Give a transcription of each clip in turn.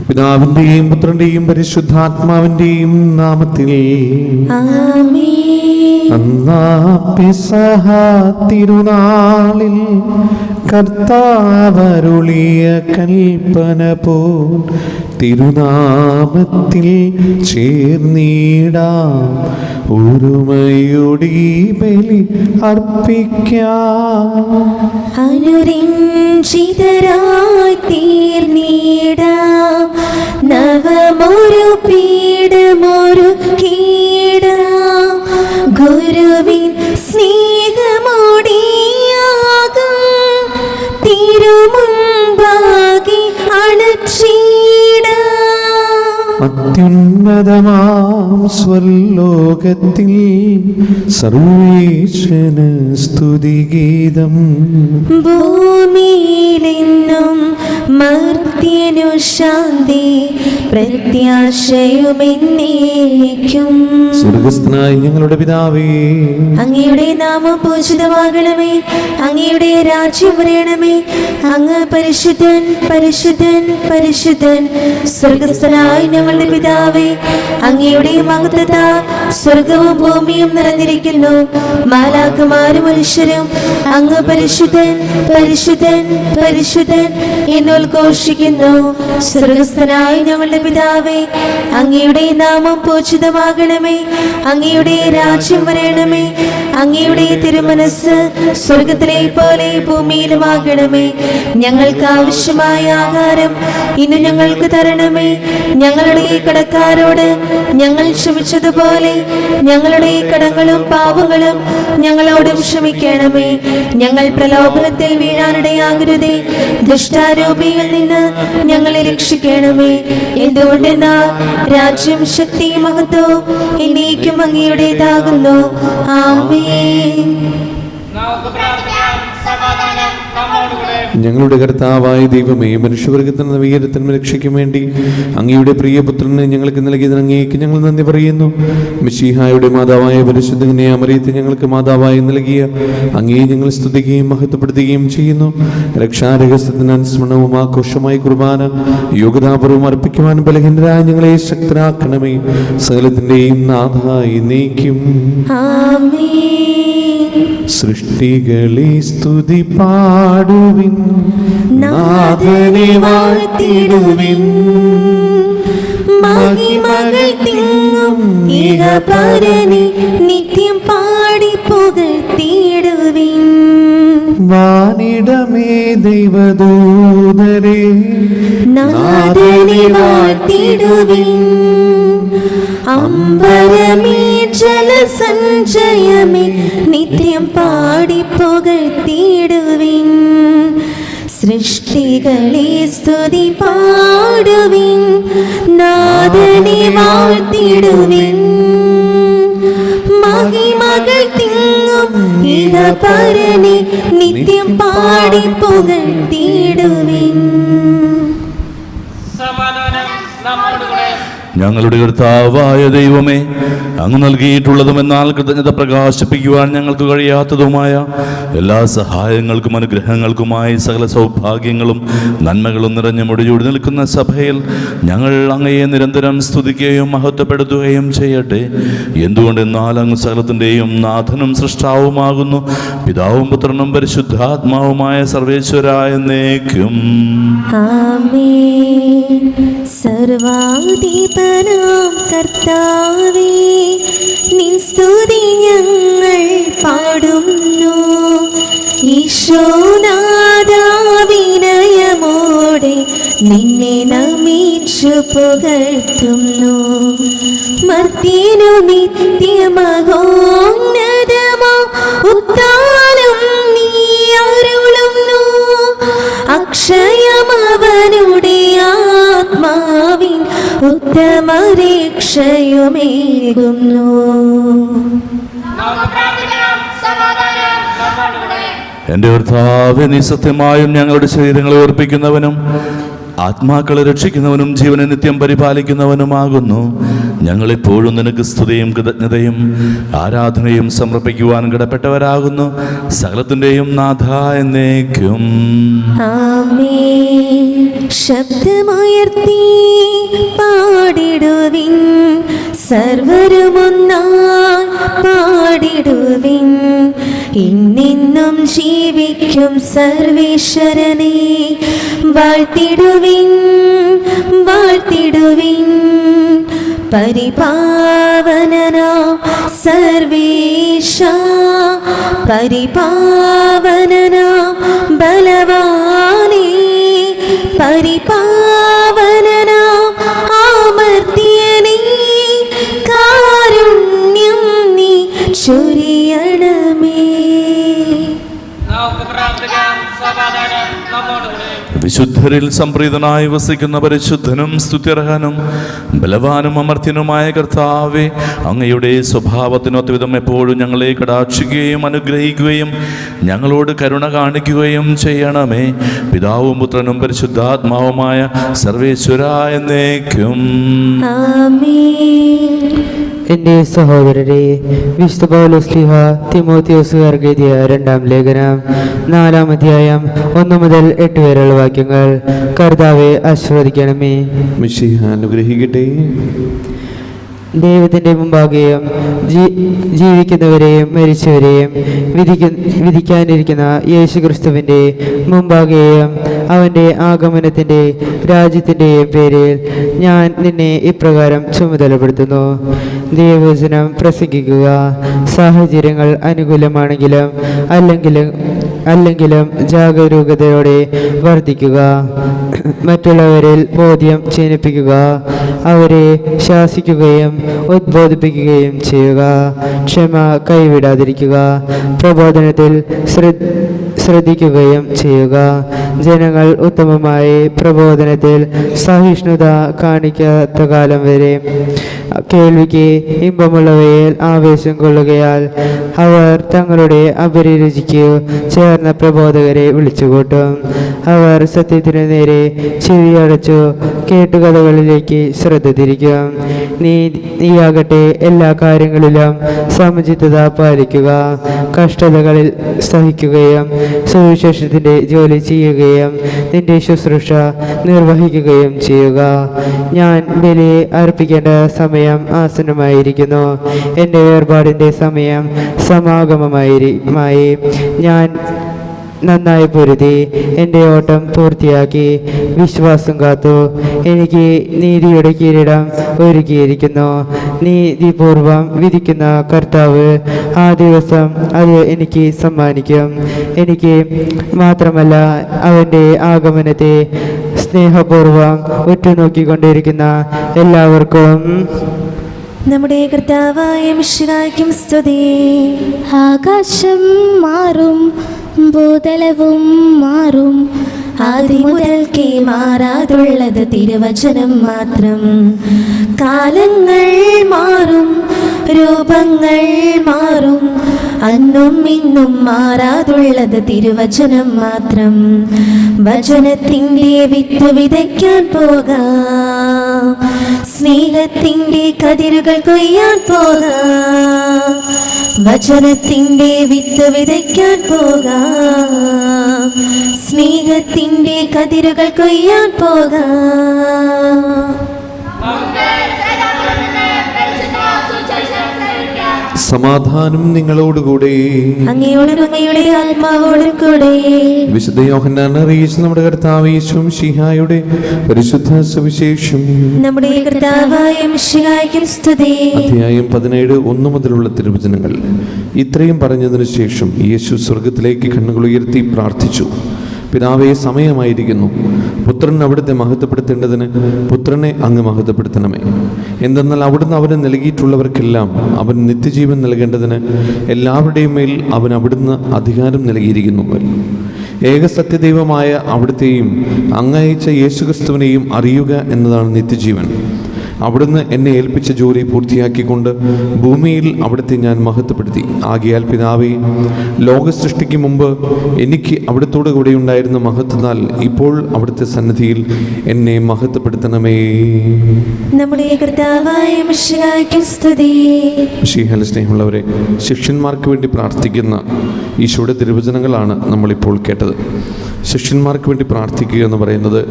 പിതാവിന്റെയും പുത്രന്റെയും പരിശുദ്ധാത്മാവിന്റെയും നാമത്തിൽ ആമേൻ. അന്നാ പെസഹ തിരുനാളിൽ കർത്താവരുളിയ കൽപ്പന പോൽ തിരുനാമത്തിൽ ചേർന്നിടാം, ഒരുമയോടി ബലി അർപ്പിക്കാം. അനുരഞ്ജിതരായി തീർന്നിടാം, നവമൊരു പീഠമൊരുക്കിടാം. ഗുരുവിൻ സ്നേഹമോടിയാകും തിരുമുൻപാകെ അണച്ചിടാം. അത്യുന്നതമാം സ്വലോകത്തിൽ സർവേശ്വരന് സ്തുതിഗീതം. ഭൂമിയിലെന്നും മർത്യനു ശാന്തി, പ്രത്യാശയുമെന്നേക്കും. സ്വർഗ്ഗസ്ഥനായ ഞങ്ങളുടെ പിതാവേ, അങ്ങയുടെ നാമം പൂജിതമാകണമേ, അങ്ങയുടെ രാജ്യം വരണമേ. അങ്ങ് പരിശുദ്ധൻ പരിശുദ്ധൻ പരിശുദ്ധൻ. സ്വർഗ്ഗസ്ഥനായ ഞങ്ങളുടെ പിതാവേ, അങ്ങയുടെ മഹത്വത്താൽ സ്വർഗവും ഭൂമിയും നിറഞ്ഞിരിക്കുന്നു. മാലാഖമാരും മനുഷ്യരും അങ്ങ് പരിശുദ്ധൻ പരിശുദ്ധൻ പരിശുദ്ധൻ എന്നുദ്ഘോഷിക്കുന്നു. സ്വർഗ്ഗസ്ഥനായ ഞങ്ങളുടെ പിതാവേ, അങ്ങയുടെ നാമം പൂജിതമാകണമേ, അങ്ങയുടെ രാജ്യം വരണമേ. അങ്ങയുടെ തിരുമനസ് സ്വർഗത്തിലെ പോലെ ഭൂമിയിലുമാകണമേ. ഞങ്ങൾക്ക് ആവശ്യമായ ആഹാരം ഇന്ന് ഞങ്ങൾക്ക് തരണമേ. ഞങ്ങളുടെ കടക്കാരോട് ഞങ്ങൾ ക്ഷമിച്ചതുപോലെ ഞങ്ങളുടെ കടങ്ങളും പാപങ്ങളും ഞങ്ങളോടും ക്ഷമിക്കണമേ. ഞങ്ങൾ പ്രലോഭനത്തിൽ വീഴാനിടയാകരുതേ, ദുഷ്ടാരൂപിയിൽ നിന്ന് ഞങ്ങളെ രക്ഷിക്കണമേ. എന്തുകൊണ്ടെന്നാൽ രാജ്യം ശക്തിയും മഹത്വവും എന്നേക്കും അങ്ങയുടേതാകുന്നു. ആമേൻ. ഞങ്ങളുടെ കർത്താവായ ദൈവമേ, മനുഷ്യവർഗത്തിന് നവീകരണത്തിനും രക്ഷയ്ക്കും വേണ്ടി അങ്ങയുടെ പ്രിയപുത്രനെ ഞങ്ങൾക്ക് നൽകിയതിന് അങ്ങേക്ക് ഞങ്ങൾ നന്ദി പറയുന്നു. മിശിഹായുടെ മാതാവായ പരിശുദ്ധ മറിയത്തെ ഞങ്ങൾക്ക് മാതാവായി നൽകിയ അങ്ങേ ഞങ്ങൾ സ്തുതിക്കുകയും മഹത്വപ്പെടുത്തുകയും ചെയ്യുന്നു. രക്ഷാരഹസ്യത്തിന് അനുസ്മരണവും ആഘോഷമായി കുർബാന യോഗ്യതാപൂർവം അർപ്പിക്കുവാൻ ബലഹീനരായ ഞങ്ങളെ ശക്തരാക്കണമേ. സകലത്തിന്റെയും നാഥായി നീക്കും. സൃഷ്ടികളെ സ്തുതി പാടുവിൻ, നാഥനെ വാഴ്ത്തിടുവിൻ. മഹിമകൾ തിങ്ങും ഇഹപരനെ നിത്യം പാടി പുകഴ്ത്തിടുവിൻ. വാനിടമേ ദൈവദൂതരെ നാഥനെ വാഴ്ത്തിടുവിൻ. അമ്പരമേ ജലസഞ്ചയമേ നിത്യം പാടി പുകഴ്ത്തിടുവിൻ. സൃഷ്ടികളെ സ്തുതി പാടുവിൻ, നാഥനെ വാഴ്ത്തിടുവിൻ. മഹിമകൾ തിങ്ങും ഇഹപരനെ നിത്യം പാടി പുകഴ്ത്തിടുവിൻ. ഞങ്ങളുടെ കർത്താവായ ദൈവമേ, അങ്ങ് നൽകിയിട്ടുള്ളതും എന്നാൽ കൃതജ്ഞത പ്രകാശിപ്പിക്കുവാൻ ഞങ്ങൾക്ക് കഴിയാത്തതുമായ എല്ലാ സഹായങ്ങൾക്കും അനുഗ്രഹങ്ങൾക്കുമായി സകല സൗഭാഗ്യങ്ങളും നന്മകളും നിറഞ്ഞ മുടിചൂടി നിൽക്കുന്ന സഭയിൽ ഞങ്ങൾ അങ്ങയെ നിരന്തരം സ്തുതിക്കുകയും മഹത്വപ്പെടുത്തുകയും ചെയ്യട്ടെ. എന്തുകൊണ്ടെന്നാൽ അങ്ങ് സകലത്തിൻ്റെയും നാഥനും സൃഷ്ടാവുമാകുന്നു. പിതാവും പുത്രനും പരിശുദ്ധാത്മാവുമായ സർവേശ്വരായ എന്നേക്കും. ആമേൻ. സർവാധിപനാം കർത്താവേ, നിൻ സ്തുതി ഞങ്ങൾ പാടുന്നു. ഈശോനാഥാ, വിനയമോടെ നിന്നെ നമിച്ചു പുകഴ്ത്തുന്നു. മർത്യനു നിത്യമഹോന്നതമോ ഉത്താനം നീ അരുളുന്നു. അക്ഷയമവനുടെ ആത്മാവിൻ ഉത്തമരക്ഷയുമേകുന്നു. എൻ്റെ കർത്താവേ, നീ സത്യമായും ഞങ്ങളുടെ ശരീരങ്ങളെ ഉറപ്പിക്കുന്നവനും ആത്മാക്കളെ രക്ഷിക്കുന്നവനും ജീവനെ നിത്യം പരിപാലിക്കുന്നവനുമാകുന്നു. ഞങ്ങളിപ്പോഴും നിനക്ക് സ്തുതിയും കൃതജ്ഞതയും ആരാധനയും സമർപ്പിക്കുവാൻ കിടപ്പെട്ടവരാകുന്നു. സകലത്തിൻ്റെയും നാഥ എന്നേക്കും. ആമേൻ. ശബ്ദമുയർത്തി പാടിടുവിൻ, സർവരുമൊന്നായി പാടിടുവിൻ. ഇന്നെന്നും ജീവിക്കും സർവേശ്വരനെ വാഴ്ത്തിടുവിൻ, വാഴ്ത്തിടുവിൻ. പരിപാവനനാം സർവേശ, പരിപാവനനാം ബലവാനേ, പരിപാവനനാം അമർത്യനേ, കാരുണ്യം നീ ചൊരിയണമേ. വിശുദ്ധരിൽ സംപ്രീതനായി വസിക്കുന്ന പരിശുദ്ധനും സ്തുത്യർഹനും ബലവാനും അമർത്യനുമായ കർത്താവേ, അങ്ങയുടെ സ്വഭാവത്തിനൊത്തവിധം എപ്പോഴും ഞങ്ങളെ കടാക്ഷിക്കുകയും അനുഗ്രഹിക്കുകയും ഞങ്ങളോട് കരുണ കാണിക്കുകയും ചെയ്യണമേ. പിതാവും പുത്രനും പരിശുദ്ധാത്മാവുമായ സർവേശ്വര എന്നേക്കും. ആമേൻ. എൻ്റെ സഹോദരരെ, വിശുദ്ധ പൗലോസ്ലീഹ തിമോത്തിയോസുകാർക്ക് എഴുതിയ 2-ാം ലേഖനം 4-ാം അധ്യായം 1 മുതൽ 8 വരെയുള്ള വാക്യങ്ങൾ. കർത്താവെ ആശീർവദിക്കണമേ. മിശിഹ അനുഗ്രഹിക്കട്ടെ. ദൈവത്തിൻ്റെ മുമ്പാകെയും ജീവിക്കുന്നവരെയും മരിച്ചവരെയും വിധിക്കാനിരിക്കുന്ന യേശു ക്രിസ്തുവിൻ്റെ മുമ്പാകെയും അവൻ്റെ ആഗമനത്തിൻ്റെ രാജ്യത്തിൻ്റെയും പേരിൽ ഞാൻ നിന്നെ ഇപ്രകാരം ചുമതലപ്പെടുത്തുന്നു. ദൈവവചനം പ്രസംഗിക്കുക. സാഹചര്യങ്ങൾ അനുകൂലമാണെങ്കിലും അല്ലെങ്കിലും ജാഗരൂകതയോടെ വർദ്ധിക്കുക. മറ്റുള്ളവരിൽ ബോധ്യം ജനിപ്പിക്കുക. അവരെ ശാസിക്കുകയും ഉദ്ബോധിപ്പിക്കുകയും ചെയ്യുക. ക്ഷമ കൈവിടാതിരിക്കുക. പ്രബോധനത്തിൽ ശ്രദ്ധിക്കുകയും ചെയ്യുക. ജനങ്ങൾ ഉത്തമമായി പ്രബോധനത്തിൽ സഹിഷ്ണുത കാണിക്കാത്ത കാലം വരെ കേൾവിക്ക് ഇമ്പമുള്ളവയിൽ ആവേശം കൊള്ളുകയാൽ അവർ തങ്ങളുടെ അപരിരുചിക്ക് ചേർന്ന പ്രബോധകരെ വിളിച്ചുകൂട്ടും. അവർ സത്യത്തിനു നേരെ ചെവിയടച്ചു കേട്ടുകഥകളിലേക്ക് ശ്രദ്ധ തിരിക്കും. നീയാകട്ടെ എല്ലാ കാര്യങ്ങളിലും സമചിത്തത പാലിക്കുക. കഷ്ടതകളിൽ സഹിക്കുകയും സുവിശേഷത്തിൻ്റെ ജോലി ചെയ്യുകയും നിന്റെ ശുശ്രൂഷ നിർവഹിക്കുകയും ചെയ്യുക. ഞാൻ ബലി അർപ്പിക്കേണ്ട സമയം ആസന്നമായിരിക്കുന്നു. എൻ്റെ വേർപാടിൻ്റെ സമയം സമാഗമമായി. ഞാൻ നന്നായി പൊരുതി എൻ്റെ ഓട്ടം പൂർത്തിയാക്കി വിശ്വാസം കാത്തു. എനിക്ക് നീതിയുടെ കിരീടം ഒരുക്കിയിരിക്കുന്നു. നീതിപൂർവം വിധിക്കുന്ന കർത്താവ് ആ ദിവസം അത് എനിക്ക് സമ്മാനിക്കും. എനിക്ക് മാത്രമല്ല, അവൻ്റെ ആഗമനത്തെ സ്നേഹപൂർവം ഉറ്റുനോക്കിക്കൊണ്ടിരിക്കുന്ന എല്ലാവർക്കും നമ്മുടെ കർത്താവായ മിശിഹായ്ക്കും സ്തുതി. ആകാശം മാറും, ഭൂതലവും മാറും, ആദി മുതൽക്കേ മാറാതുള്ളത് തിരുവചനം മാത്രം. കാലങ്ങൾ മാറും, രൂപങ്ങൾ മാറും, അന്നും ഇന്നും മാറാതുള്ളത് തിരുവചനം മാത്രം. വചനത്തിൻ്റെ വിത്ത് വിതയ്ക്കാൻ പോകാം, സ്നേഹത്തിൻ്റെ കതിരുകൾ കൊയ്യാൻ പോകാം. വചനത്തിൻ്റെ വിത്ത് വിതയ്ക്കാൻ പോകാം, സ്നേഹത്തിൻ്റെ കതിരുകൾ കൊയ്യാൻ പോകാം. സമാധാനം നിങ്ങളോടുകൂടെ. അങ്ങയോടും അങ്ങയുടെ ആത്മാവോടും കൂടെ. വിശുദ്ധ യോഹന്നാൻ അറിയിച്ച നമ്മുടെ കർത്താവ് യേശു മിശിഹായുടെ പരിശുദ്ധ സുവിശേഷം. നമ്മുടെ കർത്താവായ മിശിഹായ്ക്കും സ്തുതി. അധ്യായം 17 1 മുതലുള്ള തിരുവചനങ്ങൾ. ഇത്രയും പറഞ്ഞതിനു ശേഷം യേശു സ്വർഗത്തിലേക്ക് കണ്ണുകൾ ഉയർത്തി പ്രാർത്ഥിച്ചു. പിതാവേ, സമയമായിരിക്കുന്നു. പുത്രൻ അവിടുത്തെ മഹത്വപ്പെടുത്തേണ്ടതിന് പുത്രനെ അങ്ങ് മഹത്വപ്പെടുത്തണമേ. എന്തെന്നാൽ അവിടുന്ന് അവന് നൽകിയിട്ടുള്ളവർക്കെല്ലാം അവൻ നിത്യജീവൻ നൽകേണ്ടതിന് എല്ലാവരുടെയും മേൽ അവൻ അവിടുന്ന് അധികാരം നൽകിയിരിക്കുന്നു. ഏകസത്യദൈവമായ അവിടുത്തെയും അങ്ങയച്ച യേശുക്രിസ്തുവിനെയും അറിയുക എന്നതാണ് നിത്യജീവൻ. അവിടുന്ന് എന്നെ ഏൽപ്പിച്ച ജോലി പൂർത്തിയാക്കിക്കൊണ്ട് ഭൂമിയിൽ അവിടുത്തെ ഞാൻ മഹത്വപ്പെടുത്തി. ആകയാൽ പിതാവേ, ലോക സൃഷ്ടിക്ക് മുമ്പ് എനിക്ക് അവിടുത്തോട് കൂടെ ഉണ്ടായിരുന്ന മഹത്വത്താൽ ഇപ്പോൾ അവിടുത്തെ സന്നിധിയിൽ എന്നെ മഹത്വപ്പെടുത്തണമേ. നമ്മുടെ കർത്താവായ മിശിഹായ്ക്ക് സ്തുതി. മിശിഹായിൽ സ്നേഹമുള്ളവരെ, ശിഷ്യന്മാർക്ക് വേണ്ടി പ്രാർത്ഥിക്കുന്ന ഈശോയുടെ തിരുവചനങ്ങളാണ് നമ്മളിപ്പോൾ കേട്ടത്. ശിഷ്യന്മാർക്ക് വേണ്ടി പ്രാർത്ഥിക്കുക എന്ന് പറയുന്നത്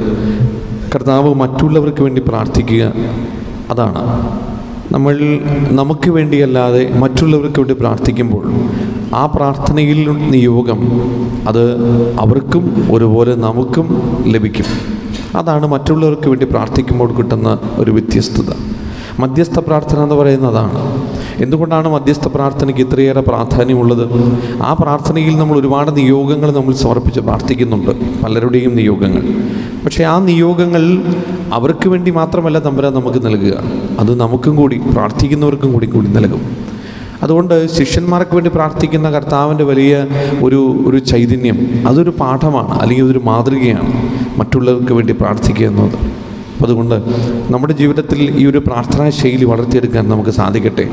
കർത്താവ് മറ്റുള്ളവർക്ക് വേണ്ടി പ്രാർത്ഥിക്കുക, അതാണ്. നമുക്ക് വേണ്ടിയല്ലാതെ മറ്റുള്ളവർക്ക് വേണ്ടി പ്രാർത്ഥിക്കുമ്പോൾ ആ പ്രാർത്ഥനയിൽ നിയോഗം അത് അവർക്കും ഒരുപോലെ നമുക്കും ലഭിക്കും. അതാണ് മറ്റുള്ളവർക്ക് വേണ്ടി പ്രാർത്ഥിക്കുമ്പോൾ കിട്ടുന്ന ഒരു വ്യത്യസ്തത. മധ്യസ്ഥ പ്രാർത്ഥന എന്ന് പറയുന്നതാണ്. എന്തുകൊണ്ടാണ് മധ്യസ്ഥ പ്രാർത്ഥനയ്ക്ക് ഇത്രയേറെ പ്രാധാന്യമുള്ളത്? ആ പ്രാർത്ഥനയിൽ നമ്മൾ ഒരുപാട് നിയോഗങ്ങൾ നമ്മൾ സമർപ്പിച്ച് പ്രാർത്ഥിക്കുന്നുണ്ട്, പലരുടെയും നിയോഗങ്ങൾ. പക്ഷേ ആ നിയോഗങ്ങൾ അവർക്ക് വേണ്ടി മാത്രമല്ല തമ്പുരാൻ നമുക്ക് നൽകുക, അത് നമുക്കും കൂടി, പ്രാർത്ഥിക്കുന്നവർക്കും കൂടി നൽകും. അതുകൊണ്ട് ശിഷ്യന്മാർക്ക് വേണ്ടി പ്രാർത്ഥിക്കുന്ന കർത്താവിൻ്റെ വലിയ ഒരു ചൈതന്യം, അതൊരു പാഠമാണ്, അല്ലെങ്കിൽ അതൊരു മാതൃകയാണ് മറ്റുള്ളവർക്ക് വേണ്ടി പ്രാർത്ഥിക്കുക എന്നത്. അതുകൊണ്ട് നമ്മുടെ ജീവിതത്തിൽ ഈ ഒരു പ്രാർത്ഥനാ ശൈലി വളർത്തിയെടുക്കാൻ നമുക്ക് സാധിക്കട്ടെ.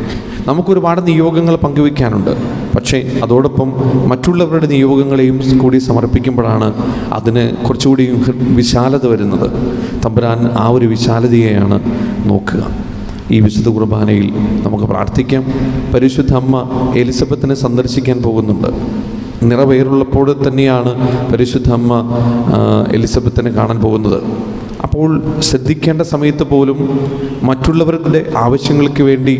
നമുക്കൊരുപാട് നിയോഗങ്ങൾ പങ്കുവയ്ക്കാനുണ്ട്, പക്ഷേ അതോടൊപ്പം മറ്റുള്ളവരുടെ നിയോഗങ്ങളെയും കൂടി സമർപ്പിക്കുമ്പോഴാണ് അതിന് കുറച്ചുകൂടി വിശാലത വരുന്നത്. തമ്പുരാൻ ആ ഒരു വിശാലതയെയാണ് നോക്കുക. ഈ വിശുദ്ധ കുർബാനയിൽ നമുക്ക് പ്രാർത്ഥിക്കാം. പരിശുദ്ധ അമ്മ എലിസബത്തിനെ സന്ദർശിക്കാൻ പോകുന്നുണ്ട്. നിറവേറുള്ളപ്പോൾ തന്നെയാണ് പരിശുദ്ധ അമ്മ എലിസബത്തിനെ കാണാൻ പോകുന്നത്. അപ്പോൾ ശ്രദ്ധിക്കേണ്ട സമയത്ത് പോലും മറ്റുള്ളവരുടെ ആവശ്യങ്ങൾക്ക് വേണ്ടി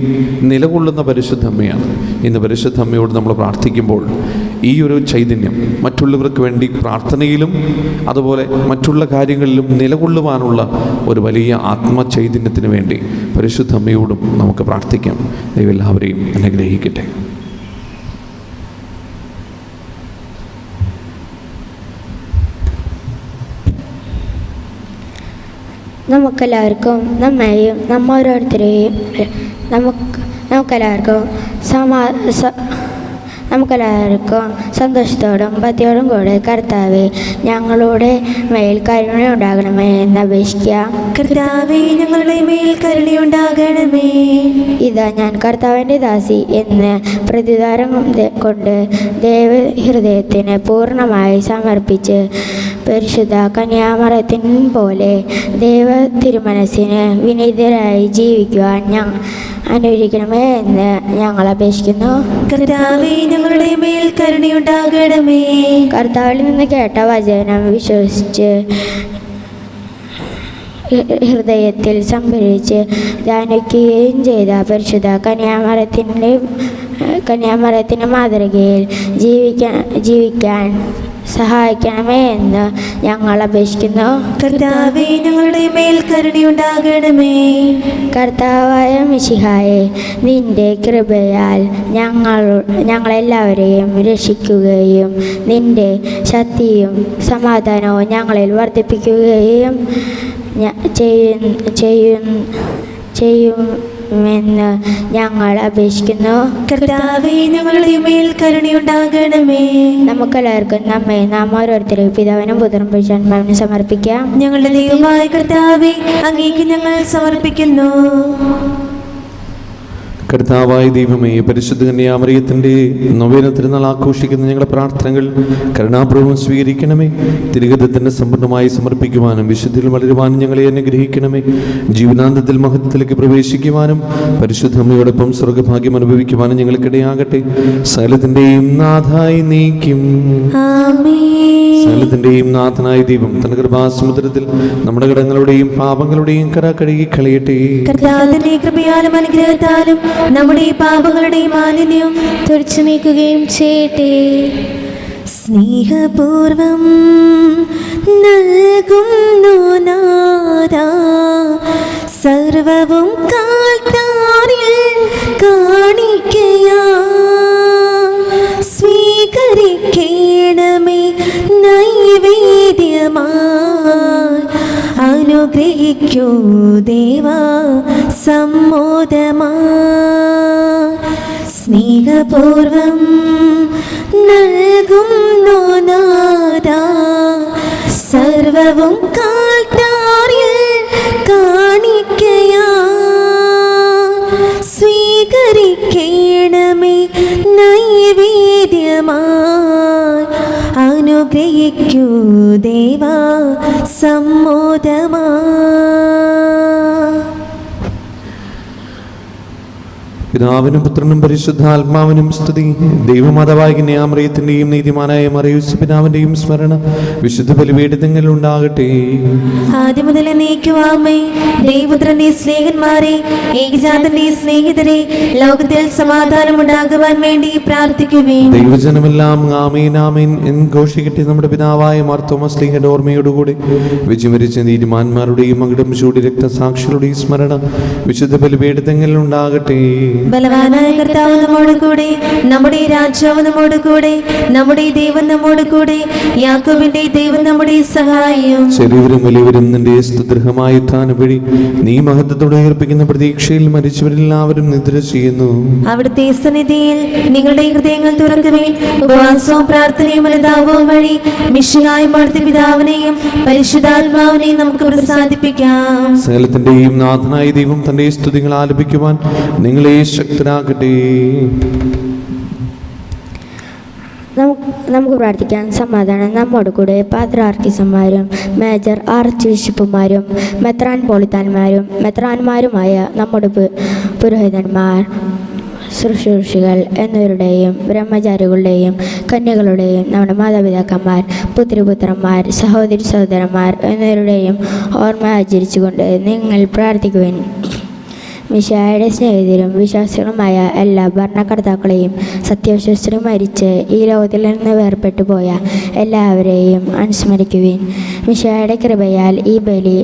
നിലകൊള്ളുന്ന പരിശുദ്ധ അമ്മയാണ്. ഇന്ന് പരിശുദ്ധ അമ്മയോട് നമ്മൾ പ്രാർത്ഥിക്കുമ്പോൾ ഈ ഒരു ചൈതന്യം, മറ്റുള്ളവർക്ക് വേണ്ടി പ്രാർത്ഥനയിലും അതുപോലെ മറ്റുള്ള കാര്യങ്ങളിലും നിലകൊള്ളുവാനുള്ള ഒരു വലിയ ആത്മചൈതന്യത്തിന് വേണ്ടി പരിശുദ്ധ അമ്മയോടും നമുക്ക് പ്രാർത്ഥിക്കാം. ദൈവം എല്ലാവരെയും അനുഗ്രഹിക്കട്ടെ. നമുക്കെല്ലാവർക്കും നമ്മെയും ഓരോരുത്തരെയും നമുക്കെല്ലാവർക്കും സന്തോഷത്തോടും ഭക്തിയോടും കൂടെ കർത്താവേ, ഞങ്ങളുടെ മേൽ കരുണയുണ്ടാകണമേ എന്ന് അപേക്ഷിക്കാം. കർത്താവേ, ഞങ്ങളുടെ മേൽ കരുണയുണ്ടാകണമേ. ഇതാ ഞാൻ കർത്താവിൻ്റെ ദാസി എന്ന് പ്രതിദാരം കൊണ്ട് ദൈവഹൃദയത്തിന് പൂർണ്ണമായി സമർപ്പിച്ച് പരിശുദ്ധ കന്യാമറിയത്തിൻ പോലെ ദൈവ തിരുമനസ്സിന് വിനീതരായി ജീവിക്കുവാൻ അനുവദിക്കണമേ എന്ന് ഞങ്ങൾ അപേക്ഷിക്കുന്നു. കർത്താവേ, ഞങ്ങളുടെ മേൽ കരുണയുണ്ടാകണമേ. കർത്താവിൽ നിന്ന് കേട്ട വചനം വിശ്വസിച്ച് ഹൃദയത്തിൽ സംഭരിച്ച് ധ്യാനിക്കുകയും ചെയ്ത പരിശുദ്ധ കന്യാമറിയത്തിൻ്റെ മാതൃകയിൽ ജീവിക്കാൻ സഹായിക്കണമേ എന്ന് ഞങ്ങൾ അപേക്ഷിക്കുന്നു. കർത്താവേ, ഞങ്ങളുടെ മേൽ കരുണയുണ്ടാകണമേ. കർത്താവായ മിശിഹായെ, നിന്റെ കൃപയാൽ ഞങ്ങളെല്ലാവരെയും രക്ഷിക്കുകയും നിന്റെ ശക്തിയും സമാധാനവും ഞങ്ങളിൽ വർദ്ധിപ്പിക്കുകയും ചെയ്യുമെന്ന് ഞങ്ങൾ അപേക്ഷിക്കുന്നു. കർത്താവേ, ഞങ്ങളുടെ മേൽ കരുണയുണ്ടാകണമേ. നമുക്കെല്ലാവർക്കും നാം ഓരോരുത്തരെയും പിതാവിനും പുത്രനും പരിശുദ്ധാത്മാവിനും സമർപ്പിക്കാം. ഞങ്ങളുടെ ദൈവമായ കർത്താവേ, അങ്ങേക്ക് ഞങ്ങൾ സമർപ്പിക്കുന്നു. കർത്താവായ ദൈവമേ, പരിശുദ്ധ കന്യാമറിയത്തിൻ്റെ നൊവേന തിരുനാൾ ആഘോഷിക്കുന്ന ഞങ്ങളുടെ പ്രാർത്ഥനകൾ കരുണാപൂർവ്വം സ്വീകരിക്കണമേ. തിരുഗതത്തിൻ്റെ സമ്പൂർണ്ണമായി സമർപ്പിക്കുവാനും വിശുദ്ധിയിൽ വളരുവാനും ഞങ്ങളെ അനുഗ്രഹിക്കണമേ. ജീവനാന്തത്തിൽ മഹത്വത്തിലേക്ക് പ്രവേശിക്കുവാനും പരിശുദ്ധ അമ്മയോടൊപ്പം സ്വർഗഭാഗ്യം അനുഭവിക്കുവാനും ഞങ്ങൾക്കിടയാകട്ടെ. സകലത്തിൻ്റെയും നാഥായി നീക്കും. സകലത്തിൻ്റെയും നാഥനായ ദൈവം തന്റെ കൃപാസമുദ്രത്തിൽ നമ്മുടെ കടങ്ങളുടെയും പാപങ്ങളുടെയും കര കഴുകി കളയട്ടെ. കർത്താവിന്റെ കൃപയാലും അനുഗ്രഹത്താലും നമ്മുടെ പാപങ്ങളുടെ മാലിന്യം തുടച്ചു നീക്കുകയും ചെയ്യട്ടെ. സ്നേഹപൂർവം നൽകുന്നു നാഥാ, സർവവും കാൽത്താരിൽ കാണിക്കയാ. സ്വീകരിക്കണമേ നൈവേദ്യമായി, അനുഗ്രഹിക്കൂ ദേവാ സമ്മോദമായി. സ്നേഹപൂർവം നൽകുന്നു നാഥാ, സർവവും കാൽത്താരിൽ കാണിക്കയാ. സ്വീകരിക്കണമേ നൈവേദ്യമായി അനുഗ്രഹിക്കൂ ദേവാ സമ്മോദമാ. പിതാവിനും പുത്രനും പരിശുദ്ധാത്മാവിനും സ്തുതി. ദൈവമാതാവായ കന്യാമറിയത്തിന്റെയും നീതിമാനായ മറിയൂസ് പിതാവിന്റെയും സ്മരണ വിശുദ്ധ ബലിപീഠത്തിൽ ഉണ്ടാകട്ടെ. ആദ്യം മുതൽ എന്നേക്കുമാമേ. ദൈവപുത്രന്റെ സ്നേഹന്മാരെ, ഏകജാതന്റെ സ്നേഹിതരെ, ലോകത്തിൽ സമാധാനം ഉണ്ടാകുവാൻ വേണ്ടി പ്രാർത്ഥിക്കുവേൻ. ദൈവജനമെല്ലാം ആമേൻ ആമേൻ എന്ന് ഘോഷിക്കട്ടെ. നമ്മുടെ പിതാവായ മാർത്തോമാ ശ്ലീഹയുടെ ഓർമ്മയോടുകൂടി വിജയമരിച്ച നീതിമാന്മാരുടെയും മകുടം ചൂടി രക്തസാക്ഷികളുടെയും സ്മരണ വിശുദ്ധ ബലിപീഠത്തിൽ ഉണ്ടാകട്ടെ. ബലവാനായ കർത്താവ് നമ്മോട് കൂടെ, നമ്മുടെ രാജാവ് നമ്മോട് കൂടെ, നമ്മുടെ ദൈവം നമ്മോട് കൂടെ, യാക്കോബിന്റെ ദൈവം നമ്മുടെ സഹായം. ചെറിയവരും വലിയവരും നിന്റെ സ്തുത്യർഹമായ ഉത്ഥാനം വഴി നീ മഹത്വത്തോടെ ഉയർപ്പിക്കുന്ന പ്രതീക്ഷയിൽ മരിച്ചവരെല്ലാവരും നിദ്ര ചെയ്യുന്നു. അവിടുത്തെ സന്നിധിയിൽ നിങ്ങളുടെ ഹൃദയങ്ങൾ തുറക്കുവേൻ. ഉപവാസവും പ്രാർത്ഥനയും അനുതാപവും വഴി മിശിഹായ അവിടുത്തെ പിതാവിനെയും പരിശുദ്ധാത്മാവിനെയും നമുക്ക് പ്രസാദിപ്പിക്കാം. സകലത്തിന്റെയും നാഥനായ ദൈവം തന്റെ സ്തുതികൾ ആലപിക്കുവാൻ നിങ്ങളെ ശക്തരാകട്ടെ. നമുക്ക് പ്രാർത്ഥിക്കാം. സമാധാനം നമ്മോട് കൂടെ. പാത്രാർക്കിസന്മാരും മേജർ ആർച്ച് ബിഷപ്പുമാരും മെത്രാൻ പോളിത്താന്മാരും മെത്രാന്മാരുമായ നമ്മുടെ പുരോഹിതന്മാർ, ശുശ്രൂഷികൾ എന്നിവരുടെയും ബ്രഹ്മചാരികളുടെയും കന്യകളുടെയും നമ്മുടെ മാതാപിതാക്കന്മാർ, പുത്രിപുത്രന്മാർ, സഹോദരി സഹോദരന്മാർ എന്നിവരുടെയും ഓർമ്മ ആചരിച്ചുകൊണ്ട് നിങ്ങൾ പ്രാർത്ഥിക്കുവാൻ. മിശിഹായുടെ സ്നേഹിതരും വിശ്വാസികളുമായ എല്ലാ ഭരണകർത്താക്കളെയും സത്യവിശ്വസ്തരും മരിച്ച് ഈ ലോകത്തിൽ നിന്ന് വേർപെട്ടു പോയ എല്ലാവരെയും അനുസ്മരിക്കുവിൻ. മിശിഹായുടെ കൃപയാൽ ഈ ബലി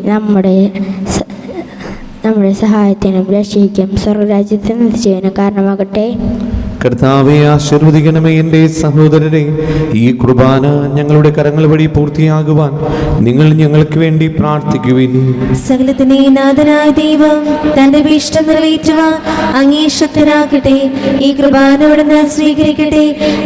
നമ്മുടെ സഹായത്തിനും രക്ഷയ്ക്കും സ്വർഗരാജ്യത്തിന് നിശ്ചയനും കാരണമാകട്ടെ. കർത്താവെ ആശീർവദിക്കണമേ. എൻ്റെ സഹോദരരെ, ഈ കുർബാന ഞങ്ങളുടെ കരങ്ങൾ വഴി പൂർത്തിയാകുവാൻ നിങ്ങൾ ഞങ്ങൾക്ക് വേണ്ടി പ്രാർത്ഥിക്കുവിൻ. സകലത്തിന്റെ നാഥനായ ദൈവം തന്റെ ഇഷ്ടം നിറവേറ്റുവാൻ അങ്ങേ ശക്തനാകട്ടെ. ഈ കുർബാന അവിടുന്ന് സ്വീകരിക്കട്ടെ.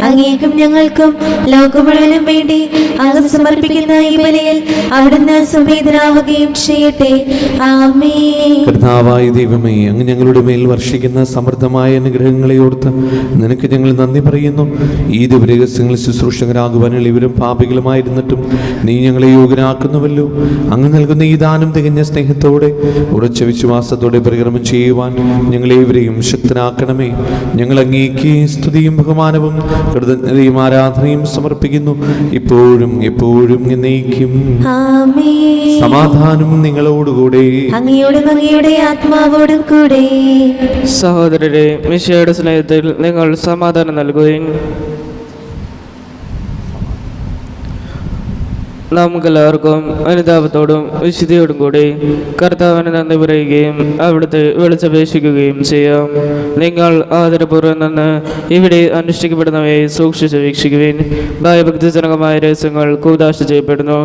അങ്ങേക്കും ഞങ്ങൾക്കും ലോകം മുഴുവനും വേണ്ടി അങ്ങ് സമർപ്പിക്കുന്ന ഈ ബലിയിൽ അവിടുന്ന് സംവേദനാവുകയും ചെയ്യട്ടെ. ആമേൻ. കർത്താവായ ദൈവമേ, അങ്ങ് ഞങ്ങളുടെ മേൽ വർഷിക്കുന്ന സമൃദ്ധമായ അനുഗ്രഹങ്ങളെ ഓർത്ത് നിനക്ക് ഞങ്ങൾ നന്ദി പറയുന്നു. ഈ ദിവരഹസ്യങ്ങൾ ശുശ്രൂഷകരാകുവാൻ ഇവരും പാപികളുമായിരുന്നിട്ടും നീ ഞങ്ങളെ യോഗ്യരാക്കുന്നുവല്ലോ. അങ്ങ് നൽകുന്ന ഈ ദാനം തികഞ്ഞ സ്നേഹത്തോടെ ഉറച്ച വിശ്വാസത്തോടെ പരിക്രമം ചെയ്യുവാൻ ഞങ്ങളേവരെയും ശക്തരാക്കണമേ. ഞങ്ങൾ അങ്ങേക്ക് സ്തുതിയും ബഹുമാനവും കൃതജ്ഞതയും ആരാധനയും സമർപ്പിക്കുന്നു, ഇപ്പോഴും എപ്പോഴും എന്നേക്കും. ആമേൻ. സമാധാനം നിങ്ങളോടുകൂടെ. അങ്ങയോടും അങ്ങയുടെ ആത്മാവോടും കൂടെ. സഹോദരരെ, മിശിഹായുടെ സ്നേഹത്തിൽ നിങ്ങൾ സമാധാനം നൽകുകയും നമുക്കെല്ലാവർക്കും അനുതാപത്തോടും വിശുദ്ധിയോടും കൂടി കർത്താവിന് നന്ദി പറയുകയും അവിടുത്തെ വിളിച്ചപേക്ഷിക്കുകയും ചെയ്യാം. നിങ്ങൾ ആദരപൂർവ്വം നിന്ന് ഇവിടെ അനുഷ്ഠിക്കപ്പെടുന്നവയെ സൂക്ഷിച്ച് വീക്ഷിക്കുവിൻ. ഭയഭക്തിജനകമായ രഹസ്യങ്ങൾ കൂദാശ ചെയ്യപ്പെടുന്നു.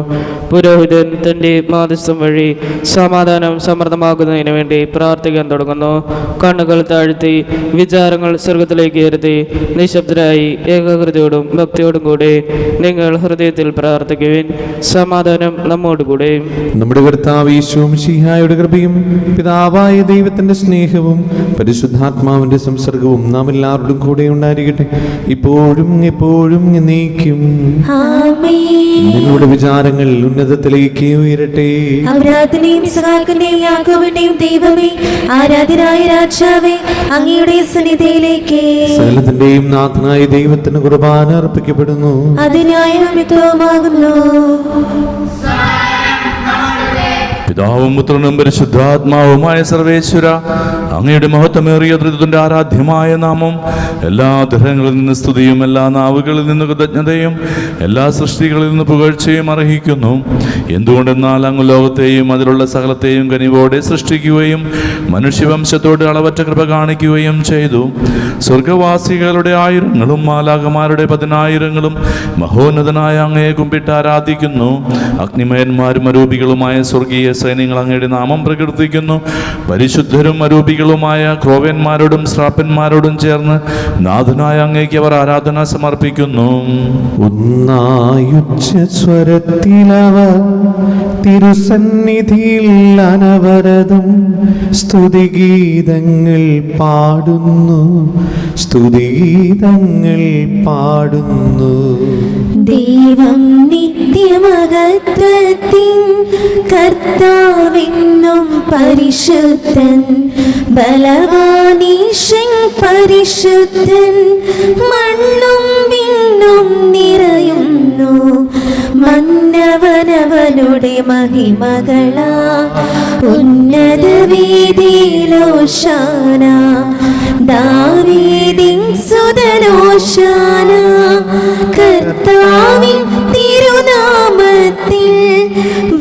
പുരോഹിതൻ തൻ്റെ മാധ്യസ്ഥം വഴി സമാധാനം സമൃദ്ധമാകുന്നതിന് വേണ്ടി പ്രാർത്ഥിക്കാൻ തുടങ്ങുന്നു. കണ്ണുകൾ താഴ്ത്തി വിചാരങ്ങൾ സ്വർഗത്തിലേക്ക് ഉയർത്തി നിശബ്ദരായി ഏകാഗ്രതയോടും ഭക്തിയോടും കൂടി നിങ്ങൾ ഹൃദയത്തിൽ പ്രാർത്ഥിക്കുവിൻ. സമാധാനം നമ്മോടുകൂടെ. നമ്മുടെ കർത്താവ് യേശു മിശിഹായുടെ കൃപയും പിതാവായ ദൈവത്തിന്റെ സ്നേഹവും പരിശുദ്ധാത്മാവിന്റെ സംസർഗവും നാം എല്ലാവരുടെയും കൂടെ ഉണ്ടായിരിക്കട്ടെ, ഇപ്പോഴും എപ്പോഴും എന്നേക്കും. നിങ്ങളുടെ വിചാരങ്ങൾ ഉന്നതത്തിലേക്ക് ഉയരട്ടെ. അബ്രാഹത്തിന്റെയും ഇസ്ഹാക്കിന്റെയും യാക്കോബിന്റെയും ദൈവമേ, ആരാധ്യനായ രാജാവേ, അങ്ങയുടെ സന്നിധിയിലേക്ക് സകലത്തിന്റെയും നാഥനായ ദൈവത്തിന് കുർബാന അർപ്പിക്കപ്പെടുന്നു. അത് ന്യായമിത്രവുമാകുന്നു. പിതാവും പുത്രനും പരിശുദ്ധാത്മാവുമായ സർവേശ്വര, അങ്ങയുടെ മഹത്വമേറിയ ത്രിത്വത്തിന്റെ ആരാധ്യമായ നാമം എല്ലാ ഗ്രഹങ്ങളിൽ നിന്ന് സ്തുതിയും എല്ലാ നാവുകളിൽ നിന്ന് കൃതജ്ഞതയും എല്ലാ സൃഷ്ടികളിൽ നിന്ന് പുകഴ്ചയും അർഹിക്കുന്നു. എന്തുകൊണ്ടെന്നാൽ അങ്ങ് ലോകത്തെയും അതിലുള്ള സകലത്തെയും കനിവോടെ സൃഷ്ടിക്കുകയും മനുഷ്യവംശത്തോട് അളവറ്റ കൃപ കാണിക്കുകയും ചെയ്തു. സ്വർഗവാസികളുടെ ആയിരങ്ങളും മാലാഖമാരുടെ 10,000ങ്ങളും മഹോന്നതനായ അങ്ങയെ കുമ്പിട്ട് ആരാധിക്കുന്നു. അഗ്നിമയന്മാരും അരൂപികളുമായ സ്വർഗീയ സൈന്യങ്ങൾ അങ്ങയുടെ നാമം പ്രകീർത്തിക്കുന്നു. പരിശുദ്ധരും അരൂപികളുമായ ക്രോവ്യന്മാരോടും ശ്രാപ്പന്മാരോടും ചേർന്ന് നാഥനായ അങ്ങേക്ക് അവർ ആരാധന സമർപ്പിക്കുന്നു. ഒന്നായുച്ച സ്വരത്തിലവർ തിരുസന്നിധിയിൽ അനവരതം സ്തുതിഗീതങ്ങൾ പാടുന്നു, സ്തുതിഗീതങ്ങൾ പാടുന്നു. ദൈവം നിത്യമഹത്വത്തിൻ കർത്താവെന്നും പരിശുദ്ധൻ, ബലവാനീശൻ പരിശുദ്ധൻ, മണ്ണും വിണ്ണും നിറയുന്നു മന്നവനവനുടെ മഹിമകളാ. ഉന്നത വീതിയിലോശാന, ദാവീദിൻ സുതനോശാന. കർത്താവിൻ തിരുനാമത്തിൽ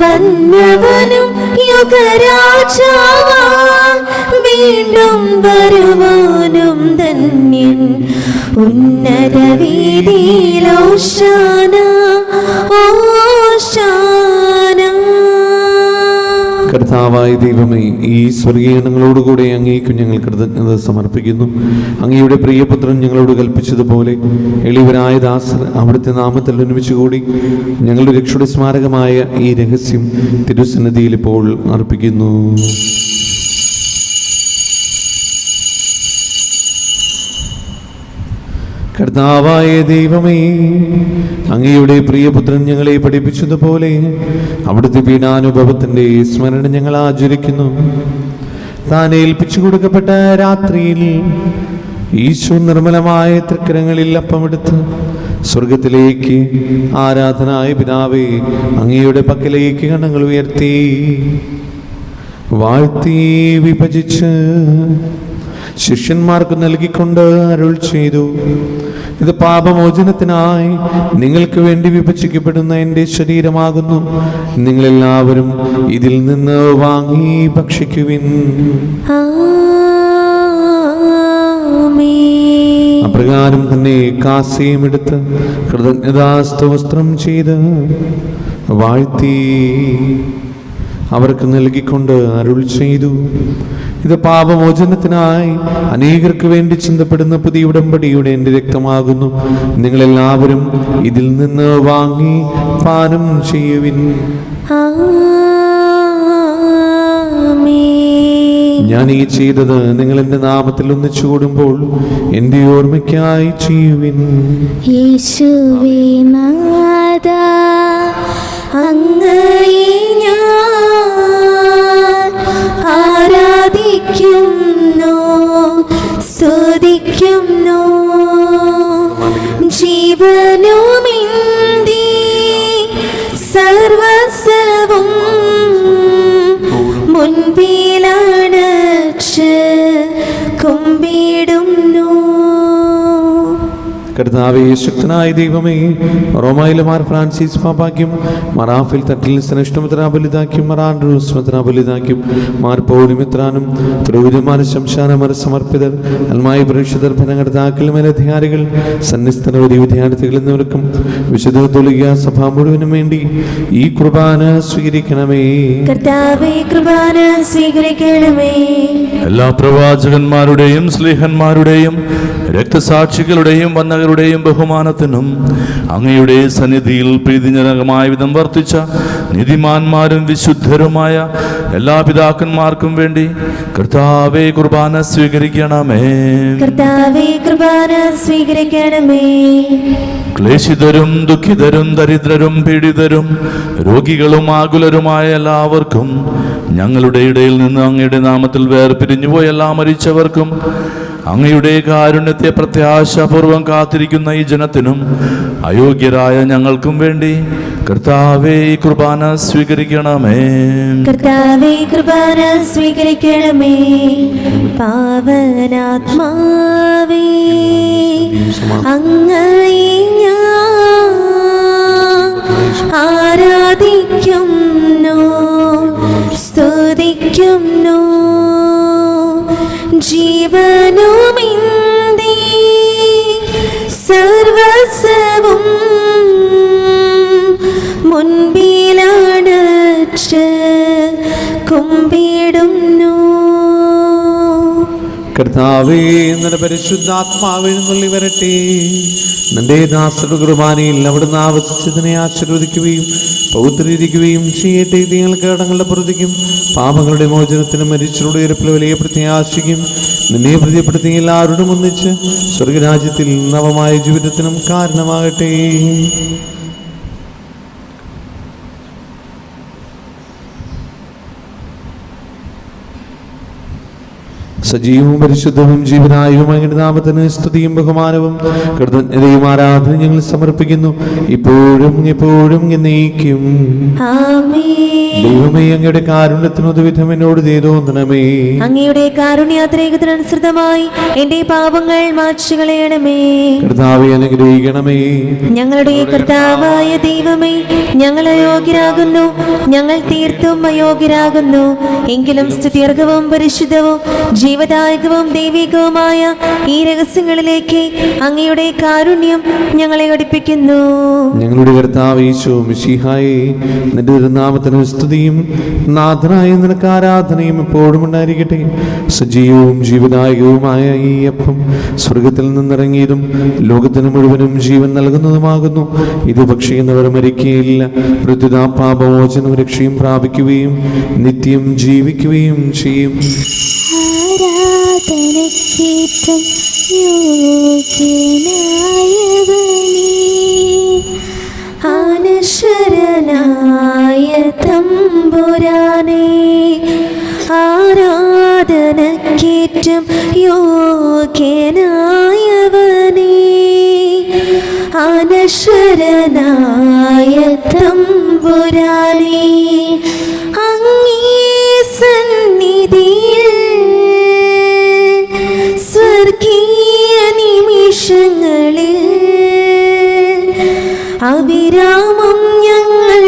വന്നവനും യുഗരാജാവാൻ വീണ്ടും വരുവാനും ധന്യൻ. ഉന്നത വീതിയിലോശാന, ഓശാന. കർത്താവായ ദൈവമേ, ഈ സ്വർഗീയങ്ങളോടുകൂടെ അങ്ങേക്കും ഞങ്ങൾ കൃതജ്ഞത സമർപ്പിക്കുന്നു. അങ്ങയുടെ പ്രിയപുത്രൻ ഞങ്ങളോട് കൽപ്പിച്ചതുപോലെ എളിവരായ ദാസർ അവിടുത്തെ നാമത്തിൽ ഒരുമിച്ച് കൂടി ഞങ്ങളുടെ രക്ഷയുടെ സ്മാരകമായ ഈ രഹസ്യം തിരുസന്നിധിയിൽ ഇപ്പോൾ അർപ്പിക്കുന്നു. കർത്താവായ ദൈവമേ, അങ്ങയുടെ പ്രിയപുത്രൻ ഞങ്ങളെ പഠിപ്പിച്ചതുപോലെ അവിടുത്തെ പീഡാനുഭവത്തിൻ്റെ സ്മരണ ഞങ്ങൾ ആചരിക്കുന്നു. താൻ ഏൽപ്പിച്ചു കൊടുക്കപ്പെട്ട രാത്രിയിൽ ഈശോ നിർമ്മലമായ തൃക്കരങ്ങളിൽ അപ്പമെടുത്ത് സ്വർഗത്തിലേക്ക് ആരാധനായ പിതാവേ അങ്ങയുടെ പക്കലേക്ക് കണ്ണുകൾ ഉയർത്തി വാഴ്ത്തി വിഭജിച്ച് ശിഷ്യന്മാർക്ക് നൽകിക്കൊണ്ട് അരുൾ ചെയ്തു: ഇത് പാപമോചനത്തിനായി നിങ്ങൾക്ക് വേണ്ടി വിഭജിക്കപ്പെടുന്ന എൻ്റെ ശരീരമാകുന്നു. നിങ്ങളെല്ലാവരും ഇതിൽ നിന്ന് വാങ്ങി ഭക്ഷിക്കുവിൻ. അപ്രകാരം തന്നെ കാസയും എടുത്ത് കൃതജ്ഞതാസ്തോത്രം ചെയ്ത് വാഴ്ത്തി അവർക്ക് നൽകിക്കൊണ്ട് അരുൾ ചെയ്തു: ഇത് പാപമോചനത്തിനായി അനേകർക്ക് വേണ്ടി ചിന്തപ്പെടുന്ന പുതിയ ഉടമ്പടിയുടെ എൻ്റെ രക്തമാകുന്നു. നിങ്ങളെല്ലാവരും ഇതിൽ നിന്ന് വാങ്ങി പാനം ചെയ്യുവിൻ. ഞാൻ ഈ ചെയ്തത് നിങ്ങൾ എൻ്റെ നാമത്തിൽ ഒന്നിച്ചു കൂടുമ്പോൾ എൻ്റെ ഓർമ്മയ്ക്കായി ചെയ്യുവിൻ. യേശുവേ നാഥാ, അങ്ങയെ ഞാൻ ആരാധിക്കുന്നു, സ്തുതിക്കുന്നു. ജീവനുമിന്തി സർവസ്വവും മുൻപിലണച്ച് കുമ്പിടുന്നു. കർത്താവേ, ശക്തനായ ദൈവമേ, റോമായിലെ മാർ ഫ്രാൻസിസ് പാപ്പാക്കും മറാഫിൽ തട്ടിൽ ശ്രേഷ്ഠമിത്രാബലിതാക്കും മറാൻഡ്രൂസ്മിത്രാബലിതാക്കും മാർ പൗലിമിത്രാനും ത്രൂരുമാർ ശംശാനമർ സമർപ്പിതർ അൽമായ പ്രേക്ഷിതർ ഭരണകർത്താക്കൾ മേലധികാരികൾ സന്നിസ്ഥനവധി വിദ്യാർത്ഥികൾ എന്നിവർക്കും വിശുദ്ധ തുലിക സഭ മുഴുവനും വേണ്ടി ഈ കുർബാന സ്വീകരിക്കണമേ. കർത്താവേ, കുർബാന സ്വീകരിക്കണമേ. എല്ലാ പ്രവാചകന്മാരുടെയും സ്ലീഹന്മാരുടെയും രക്തസാക്ഷികളുടെയും വന്നകരുടെയും ബഹുമാനത്തിനും അങ്ങയുടെ സന്നിധിയിൽ പ്രീതിജനകമായ വിധം വർത്തിച്ച നീതിമാന്മാരും വിശുദ്ധരുമായ എല്ലാ പിതാക്കന്മാർക്കും വേണ്ടി കർത്താവേ കുർബാന സ്വീകരിക്കണമേ. കർത്താവേ, കുർബാന സ്വീകരിക്കണമേ. ക്ലേശിതരും ദുഃഖിതരും ദരിദ്രരും പീഡിതരും രോഗികളും ആകുലരുമായ എല്ലാവർക്കും ഞങ്ങളുടെ ഇടയിൽ നിന്ന് അങ്ങയുടെ നാമത്തിൽ വേർപിരിഞ്ഞുപോയ എല്ലാ മരിച്ചവർക്കും അങ്ങയുടെ കാരുണ്യത്തെ പ്രത്യാശാപൂർവം കാത്തിരിക്കുന്ന ഈ ജനത്തിനും അയോഗ്യരായ ഞങ്ങൾക്കും വേണ്ടി കർത്താവേ കുർബാന സ്വീകരിക്കണമേ. കർത്താവേ, കുർബാന സ്വീകരിക്കണമേ. പാവനാത്മാവേ, അങ്ങയെ ഞാൻ ആരാധിക്കുന്നു, സ്തുതിക്കുന്നു. ജീവനുമിന്തി സർവസ്വവും മുൻപിലണച്ച് കുമ്പിടുന്നു. കർത്താവേ, നിന്റെ പരിശുദ്ധാത്മാവ് എഴുന്നള്ളി വരട്ടെ. നിന്റെ ദാസരുടെ കുർബാനയിൽ അവിടുന്ന് ആവസിച്ചതിനെ ആശീർവദിക്കുകയും പൗത്രീകരിക്കുകയും ചെയ്യട്ടെ. ഞങ്ങൾക്ക് കടങ്ങളുടെ പ്രതിക്കും പാപങ്ങളുടെ മോചനത്തിനും മരിച്ചവരുടെ ഉയർപ്പിൽ വലിയ പ്രത്യാശിക്കും നിന്നെ പ്രീതിപ്പെടുത്തി എല്ലാവരോടും ഒന്നിച്ച് സ്വർഗരാജ്യത്തിൽ നവമായ ജീവിതത്തിനും കാരണമാകട്ടെ. സജീവവും പരിശുദ്ധവും ജീവനായവും അങ്ങയുടെ നാമത്തിന് സ്തുതിയും ബഹുമാനവും കൃതജ്ഞതയും ആരാധനയും ഞങ്ങൾ സമർപ്പിക്കുന്നു, ഇപ്പോഴും എപ്പോഴും എന്നേക്കും. ദൈവമേ, അങ്ങയുടെ കാരുണ്യത്തിനൊതുവിധം എന്നോട് തോന്നണമേ. അങ്ങയുടെ കാരുണ്യാത്രേകത്തിനനുസൃതമായി എന്റെ പാപങ്ങൾ മായ്ച്ചുകളയണമേ. കർത്താവേ, അനുഗ്രഹിക്കണമേ. ഞങ്ങളുടെ കർത്താവായ ദൈവമേ, ഞങ്ങൾ അയോഗ്യരാകുന്നു, ഞങ്ങൾ തീർത്തും അയോഗ്യരാകുന്നു. എങ്കിലും സ്തുത്യർഹവും പരിശുദ്ധവും ജീവദായകവും ദൈവികവുമായ ഈ രഹസ്യങ്ങളിലേക്ക് അങ്ങയുടെ കാരുണ്യം ഞങ്ങളെ ഘടിപ്പിക്കുന്നു. ഞങ്ങളുടെ കർത്താവ് യേശു മിശിഹായേ, നിന്റെ തിരുനാമത്തിന് സ്തുതിയും നാഥനായ നിനക്ക് ആരാധനയും എപ്പോഴും ഉണ്ടായിരിക്കട്ടെ. സജീവവും ജീവദായകവുമായ ഈ അപ്പം സ്വർഗത്തിൽ നിന്നിറങ്ങിയതും ലോകത്തിന് മുഴുവനും ജീവൻ നൽകുന്നതുമാകുന്നു. ഇത് ഭക്ഷിക്കുന്നവർ മരിക്കുകയില്ല, പ്രത്യുത പാപമോചനവും രക്ഷയും പ്രാപിക്കുകയും നിത്യം ജീവിക്കുകയും ചെയ്യും. ആരാധനക്കേറ്റം യോഗ്യനായവനേ, അനശ്വരനായ തമ്പുരാനേ, ആരാധനക്കേറ്റം യോഗ്യനായവനേ, അനശ്വരനായ തമ്പുരാനേ, അങ്ങേ സന്നിധിയിൽ സ്വർഗീയ നിമിഷങ്ങളിൽ അവിരാമം ഞങ്ങൾ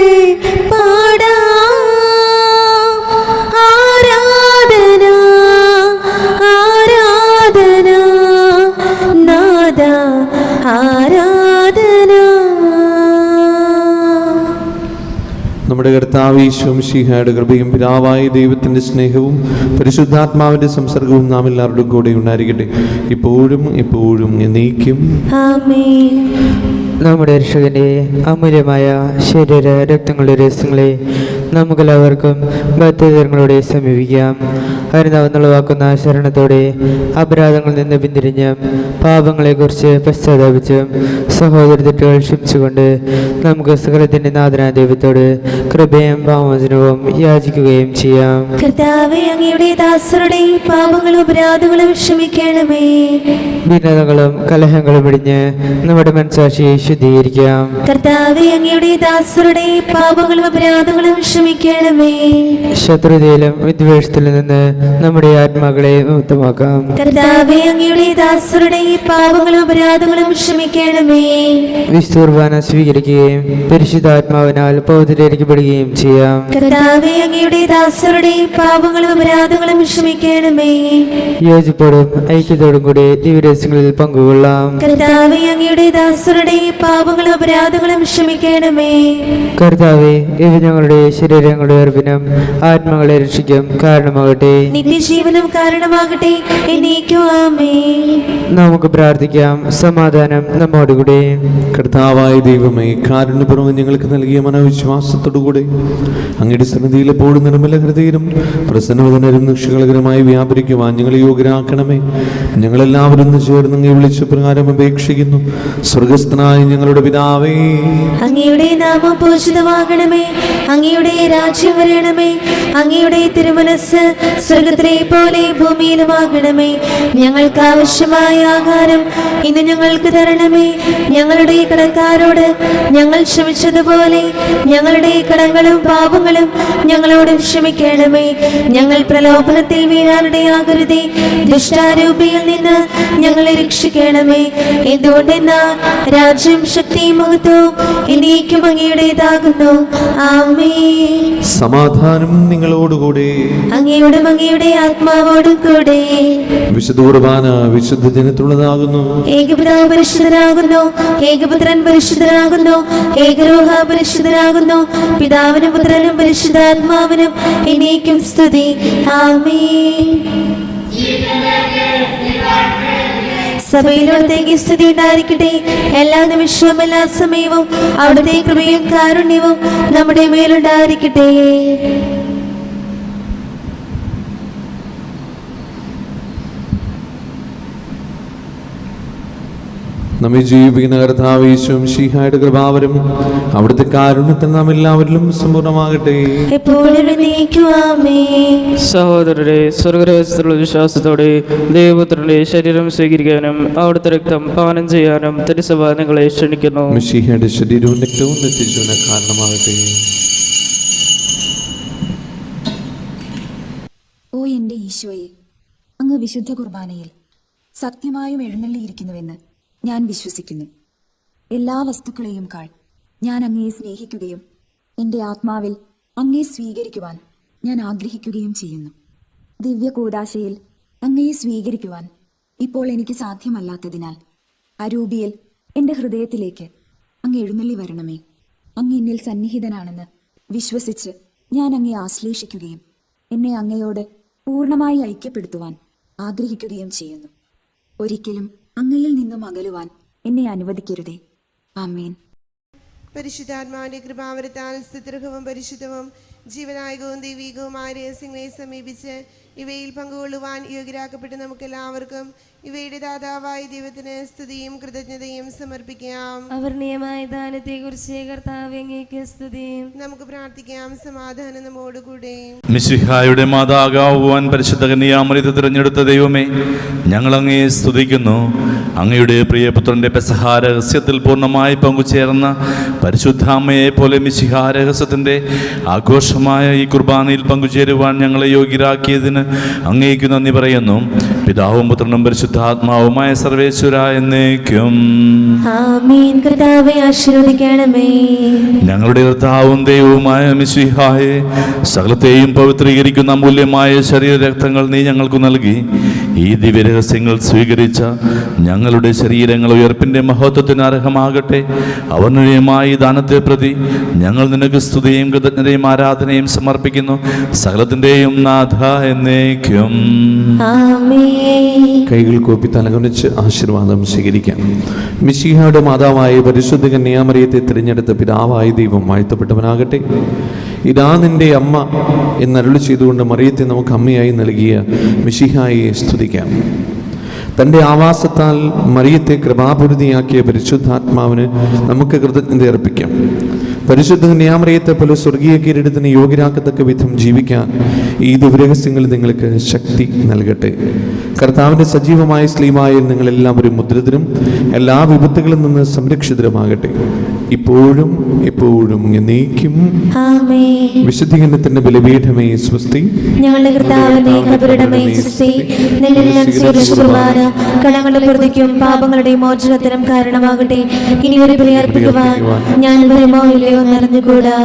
പാടാം. ആരാധന ആരാധന നാദ ആരാധന. നമ്മുടെ കർത്താവ് യേശു മിശിഹായുടെ കൃപയും പിതാവായ ദൈവത്തിന്റെ സ്നേഹവും പരിശുദ്ധാത്മാവിന്റെ സംസർഗവും നാം എല്ലാവരുടെ കൂടെ ഉണ്ടായിരിക്കട്ടെ, ഇപ്പോഴും എപ്പോഴും എന്നേക്കും. ആമേൻ. നമ്മുടെ രക്ഷകന്റെ അമൂല്യമായ ശരീര രക്തങ്ങളുടെ രഹസ്യങ്ങളെ നമുക്കെല്ലാവർക്കും ഭക്തിതരങ്ങളോടെ സമീപിക്കാം. ഹരിതാവെന്നുള്ളവാക്കുന്ന ശരണത്തോടെ അപരാധങ്ങളിൽ നിന്ന് പിന്തിരിഞ്ഞ് പാപങ്ങളെക്കുറിച്ച് പശ്ചാത്താപിച്ചും സഹോദര തെറ്റുകൾ ക്ഷമിച്ചുകൊണ്ട് നമുക്ക് സകലത്തിന്റെ നാഥനായ ദൈവത്തോട് കൃപയും പാപമോചനവും യാചിക്കുകയും ചെയ്യാം. കർത്താവേ, അങ്ങയുടെ ദാസരുടെ പാപങ്ങളും അപരാധങ്ങളും ക്ഷമിക്കണമേ. ഭിന്നതകളും കലഹങ്ങളും ഇടിഞ്ഞ് നമ്മുടെ മനസ്സാക്ഷിയെ ശുദ്ധീകരിക്കാം. കർത്താവേ, അങ്ങയുടെ ദാസരുടെ പാപങ്ങളും അപരാധങ്ങളും ക്ഷമിക്കണമേ. ശത്രുതയിലും വിദ്വേഷത്തിലും നിന്ന് നമ്മുടെ ആത്മാക്കളെ മുക്തമാക്കാം. കർത്താവേ, അങ്ങയുടെ ദാസരുടെ പാപങ്ങളും അപരാധങ്ങളും ക്ഷമിക്കണമേ. വിശുദ്ധ സ്വീകരിക്കുകയും പരിശുദ്ധാത്മാവിനാൽ പൗത്രീകരിക്കപ്പെടുകയും ചെയ്യാം. കർത്താവേ, അങ്ങയുടെ ദാസരുടെ പാപങ്ങളും അപരാധങ്ങളും ക്ഷമിക്കണമേ. യോജിപ്പോടും ഐക്യത്തോടും കൂടി ദിവരഹസ്യങ്ങളിൽ പങ്കുകൊള്ളാം. കർത്താവേ, അങ്ങയുടെ ദാസരുടെ പാപങ്ങളും അപരാധങ്ങളും ക്ഷമിക്കണമേ. കർത്താവേ, ഇവ ഞങ്ങളുടെ ശരീരങ്ങളുടെ ഉയർപ്പിനും ആത്മാക്കളെ രക്ഷിക്കും കാരണമാകട്ടെ. നിത്യജീവനും കാരണമാകട്ടെ. എന്നേക്കും ആമേൻ. നമുക്ക് പ്രാർത്ഥിക്കാം. സമാധാനം നമ്മോടുകൂടെ. കർത്താവായ ദൈവമേ, കാരുണ്യപൂർവ്വം ഞങ്ങൾക്ക് നൽകിയ മനോവിശ്വാസത്തോടുകൂടെ അങ്ങയുടെ സന്നിധിയിൽ എപ്പോഴും നിർമ്മല ഹൃദയരും പ്രസന്നവദനരും നിഷ്കളങ്കരമായി വ്യാപരിക്കുവാൻ ഞങ്ങളെ യോഗ്യരാക്കണമേ. ഞങ്ങളെല്ലാവരും ഒന്ന് ചേർന്ന് അങ്ങേ വിളിച്ച പ്രകാരം അപേക്ഷിക്കുന്നു. സ്വർഗസ്ഥനായ ഞങ്ങളുടെ പിതാവേ, അങ്ങയുടെ നാമം പൂജിതമാകണമേ. അങ്ങയുടെ രാജ്യം വരണമേ. അങ്ങയുടെ തിരുമനസ് സ്വർഗത്തിലെ പോലെ ഭൂമിയിലുമാകണമേ. ഞങ്ങൾക്ക് ആവശ്യമായ ആഹാരം ഇന്ന് ഞങ്ങൾക്ക് തരണമേ. ഞങ്ങളുടെ കടക്കാരോട് ഞങ്ങൾ ക്ഷമിച്ചതുപോലെ ഞങ്ങളുടെ കടങ്ങളും പാപങ്ങളും ഞങ്ങളോട് ക്ഷമിക്കണമേ. ഞങ്ങൾ പ്രലോഭനത്തിൽ വീഴാനിടയാകരുതേ. ദുഷ്ടാരൂപിയിൽ നിന്ന് ഞങ്ങളെ രക്ഷിക്കണമേ. എന്തുകൊണ്ടെന്നാൽ രാജ്യം, ശക്തിയും മഹത്വവും എന്നേക്കും അങ്ങയുടേതാകുന്നു. ആമേൻ. സമാധാനം നിങ്ങളോടുകൂടെ. അങ്ങയുടെ ആത്മാവോടും കൂടെ. വിശുദ്ധ കുർബാന വിശുദ്ധ ജനത്തുള്ളതാകുന്നു. ഏകപിതാവ് പരിശുദ്ധനാകുന്നു, ഏകപുത്രൻ പരിശുദ്ധനാകുന്നു, ഏകരൂഹ പരിശുദ്ധനാകുന്നു. പിതാവിനും പുത്രനും പരിശുദ്ധാത്മാവിനും എന്നേക്കും സ്തുതി. ആമേൻ. സഭയിലവിടത്തേക്ക് സ്തുതി ഉണ്ടായിരിക്കട്ടെ. എല്ലാ നിമിഷവും എല്ലാ സമയവും അവിടുത്തെ കൃപയും കാരുണ്യവും നമ്മുടെ മേലുണ്ടായിരിക്കട്ടെ. നമ്മെ ജീവിക്കുന്ന കർത്താവ് യേശു മിശിഹായുടെ കൃപാവരം അവിടുത്തെ കാരുണ്യത്തിൽ നാം എല്ലാവരിലും സമ്പൂർണ്ണമാകട്ടെ. എപ്പോഴും എന്നേക്കും ആമേൻ. സഹോദരരെ, സ്വർഗരാജ്യത്തിലുള്ള വിശ്വാസത്തോടെ ദൈവപുത്രന്റെ ശരീരം സ്വീകരിക്കാനും അവിടുത്തെ രക്തം പാനം ചെയ്യാനും തിരുസഭ നിങ്ങളെ ക്ഷണിക്കുന്നു. മിശിഹായുടെ ശരീരവും രക്തവും നിത്യജീവന കാരണമാകട്ടെ. ഓ എൻ്റെ ഈശോയെ, അങ്ങ് വിശുദ്ധ കുർബാനയിൽ സത്യമായും എഴുന്നള്ളിയിരിക്കുന്നുവെന്ന് ഞാൻ വിശ്വസിക്കുന്നു. എല്ലാ വസ്തുക്കളെയും കാൾ ഞാൻ അങ്ങയെ സ്നേഹിക്കുകയും എൻ്റെ ആത്മാവിൽ അങ്ങയെ സ്വീകരിക്കുവാൻ ഞാൻ ആഗ്രഹിക്കുകയും ചെയ്യുന്നു. ദിവ്യ കൂദാശയിൽ അങ്ങയെ സ്വീകരിക്കുവാൻ ഇപ്പോൾ എനിക്ക് സാധ്യമല്ലാത്തതിനാൽ അരൂപിയിൽ എൻ്റെ ഹൃദയത്തിലേക്ക് അങ്ങ് എഴുന്നള്ളി വരണമേ. അങ്ങ് എന്നിൽ സന്നിഹിതനാണെന്ന് വിശ്വസിച്ച് ഞാൻ അങ്ങയെ ആശ്ലേഷിക്കുകയും എന്നെ അങ്ങയോട് പൂർണ്ണമായി ഐക്യപ്പെടുത്തുവാൻ ആഗ്രഹിക്കുകയും ചെയ്യുന്നു. ഒരിക്കലും അങ്ങയിൽ നിന്നും അകലുവാൻ എന്നെ അനുവദിക്കരുതേ. ആമേൻ. പരിശുദ്ധാത്മാവിന്റെ കൃപാവരത്താൽ സ്തുത്യർഹവും പരിശുദ്ധവും ജീവനായകവും ദൈവികവുമായ രഹസ്യങ്ങളെ സമീപിച്ച് ഇവയിൽ പങ്കുകൊള്ളുവാൻ യോഗ്യരാക്കപ്പെട്ട് നമുക്കെല്ലാവർക്കും ഇവയുടെ ദാതാവായ ദൈവത്തിന് സ്തുതിയും കൃതജ്ഞതയും സമർപ്പിക്കാം. അവർണ്ണീയമായ ദാനത്തെക്കുറിച്ച് കർത്താവേ അങ്ങേക്ക് സ്തുതി. നമുക്ക് പ്രാർത്ഥിക്കാം. സമാധാനം നമ്മോടുകൂടെ. മിശിഹായുടെ മാതാകാവുവാൻ പരിശുദ്ധ കന്യാമറിയത്തെ തിരഞ്ഞെടുത്ത ദൈവമേ, ഞങ്ങൾ അങ്ങയെ സ്തുതിക്കുന്നു. അങ്ങയുടെ പ്രിയപുത്രന്റെ പെസഹാ രഹസ്യത്തിൽ പൂർണ്ണമായി പങ്കുചേർന്ന പരിശുദ്ധാമ്മയെ പോലെ മിശിഹാ രഹസ്യത്തിന്റെ ആഘോഷമായ ഈ കുർബാനയിൽ പങ്കുചേരുവാൻ ഞങ്ങളെ യോഗ്യരാക്കിയതിന് അങ്ങേക്ക് നന്ദി പറയുന്നു. പിതാവും പുത്രനും പരിശുദ്ധാത്മാവുമായ സർവേശ്വര എന്നേക്കും ആമേൻ. കർത്താവേ ആശീർവദിക്കണമേ. ഞങ്ങളുടെ കർത്താവും ദൈവവുമായ മിശിഹായെ, സകലത്തെയും പവിത്രീകരിക്കുന്ന അമൂല്യമായ ശരീരരക്തങ്ങൾ നീ ഞങ്ങൾക്ക് നൽകി ഈ ദിവ്യരഹസ്യങ്ങൾ സ്വീകരിച്ച ഞങ്ങളുടെ ശരീരങ്ങൾ ഉയർപ്പിന്റെ മഹത്വത്തിന് അർഹമാകട്ടെ. അവർണ്ണീയമായ ദാനത്തെ പ്രതി ഞങ്ങൾ നിനക്ക് സ്തുതിയും കൃതജ്ഞതയും ആരാധനയും സമർപ്പിക്കുന്നു. സകലത്തിന്റെയും നാഥ എന്നേക്കും ആമേൻ. കൈകൾ കോപ്പി തലകുനിച്ച് ആശീർവാദം സ്വീകരിക്കാം. മിശിഹായുടെ മാതാവായ പരിശുദ്ധ കന്യാമറിയത്തെ തിരഞ്ഞെടുത്ത പിതാവായ ദൈവം വാഴ്ത്തപ്പെട്ടവനാകട്ടെ. ഇതാ നിന്റെ അമ്മ എന്നരുളി ചെയ്തുകൊണ്ട് മറിയത്തെ നമുക്ക് അമ്മയായി നൽകിയ മിശിഹായെ സ്തുതിക്കാം. തൻ്റെ ആവാസത്താൽ മറിയത്തെ കൃപാപൂരിതയാക്കിയ പരിശുദ്ധാത്മാവിന് നമുക്ക് കൃതജ്ഞത അർപ്പിക്കാം. പരിശുദ്ധ കന്യാമറിയത്തെ പോലെ സ്വർഗീയ കിരീടത്തിന് യോഗ്യരാക്കത്തക്ക വിധം ജീവിക്കാൻ ഈ ദിവ്യരഹസ്യങ്ങൾ നിങ്ങൾക്ക് ശക്തി നൽകട്ടെ. കർത്താവിൻ്റെ സജീവമായ സ്ലീവായിൽ നിങ്ങളെല്ലാവരും മുദ്രിതരും എല്ലാ വിപത്തുകളിൽ നിന്ന് സംരക്ഷിതരുമാകട്ടെ, ഇപ്പോഴും എപ്പോഴും എന്നേക്കും. വിശുദ്ധീകരണത്തിന്റെ ബലിപീഠമേ സ്വസ്തി. ഞങ്ങളുടെ കർത്താവിന്റെ കബറിടമേ സ്വസ്തി. കടങ്ങളുടെ പ്രതിക്കും പാപങ്ങളുടെ മോചനത്തിനും കാരണമാകട്ടെ. ഇനി ഒരു ബലി അർപ്പിക്കുവാൻ ഞാൻ വരുമോ ഇല്ലയോ എന്നറിഞ്ഞുകൂടാ.